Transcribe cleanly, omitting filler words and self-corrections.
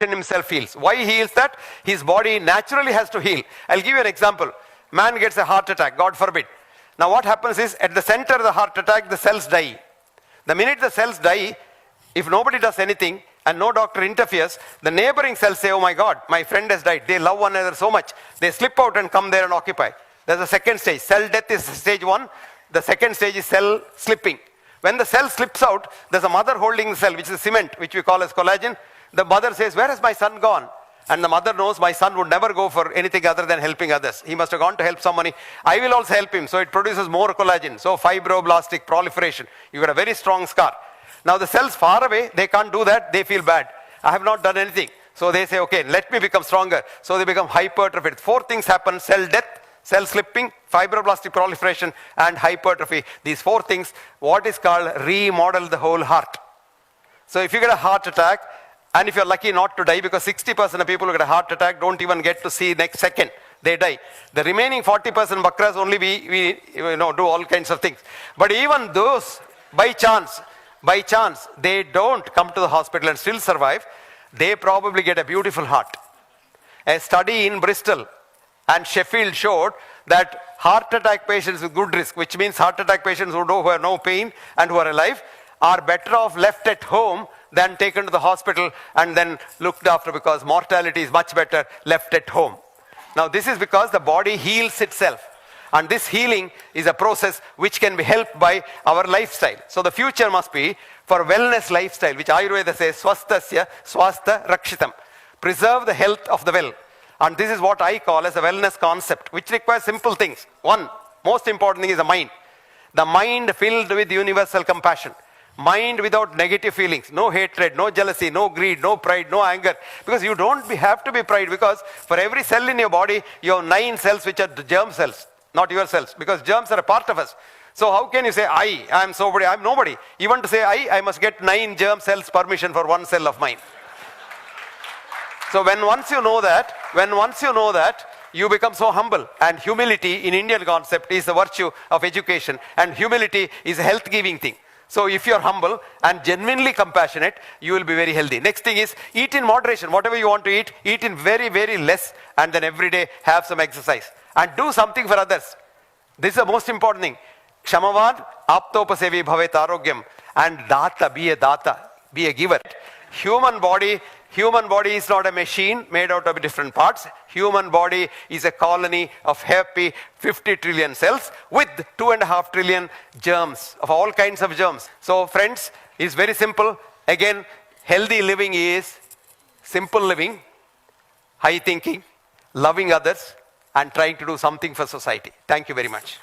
himself heals. Why he heals that? His body naturally has to heal. I'll give you an example. Man gets a heart attack, God forbid. Now what happens is, at the center of the heart attack, the cells die. The minute the cells die, if nobody does anything and no doctor interferes, the neighboring cells say, oh my God, my friend has died. They love one another so much. They slip out and come there and occupy. There's a second stage. Cell death is stage 1. The second stage is cell slipping. When the cell slips out, there's a mother holding the cell, which is cement, which we call as collagen. The mother says, where has my son gone? And the mother knows my son would never go for anything other than helping others. He must have gone to help somebody. I will also help him. So it produces more collagen. So fibroblastic proliferation. You got a very strong scar. Now the cells far away, they can't do that. They feel bad. I have not done anything. So they say, okay, let me become stronger. So they become hypertrophied. 4 things happen: cell death, cell slipping, fibroblastic proliferation, and hypertrophy. These 4 things, what is called remodel the whole heart. So if you get a heart attack, and if you're lucky not to die, because 60% of people who get a heart attack don't even get to see next second, they die. The remaining 40% bakras only we do all kinds of things. But even those, by chance, they don't come to the hospital and still survive, they probably get a beautiful heart. A study in Bristol and Sheffield showed that heart attack patients with good risk, which means heart attack patients who have no pain and who are alive, are better off left at home than taken to the hospital and then looked after, because mortality is much better left at home. Now this is because the body heals itself. And this healing is a process which can be helped by our lifestyle. So the future must be for wellness lifestyle, which Ayurveda says, swasthasya swastha rakshitam. Preserve the health of the well. And this is what I call as a wellness concept, which requires simple things. One, most important thing is the mind. The mind filled with universal compassion. Mind without negative feelings, no hatred, no jealousy, no greed, no pride, no anger. Because you don't have to be pride, because for every cell in your body, you have 9 cells which are germ cells, not your cells, because germs are a part of us. So how can you say, I am somebody, I am nobody. Even to say I must get 9 germ cells permission for 1 cell of mine. So once you know that, you become so humble. And humility in Indian concept is the virtue of education. And humility is a health-giving thing. So if you're humble and genuinely compassionate, you will be very healthy. Next thing is, eat in moderation. Whatever you want to eat in very, very less, and then every day have some exercise. And do something for others. This is the most important thing. Kshamavan aptopasevi bhavet arogyam. And data, be a giver. Human body is not a machine made out of different parts. Human body is a colony of happy 50 trillion cells with 2.5 trillion germs, of all kinds of germs. So friends, it's very simple. Again, healthy living is simple living, high thinking, loving others, and trying to do something for society. Thank you very much.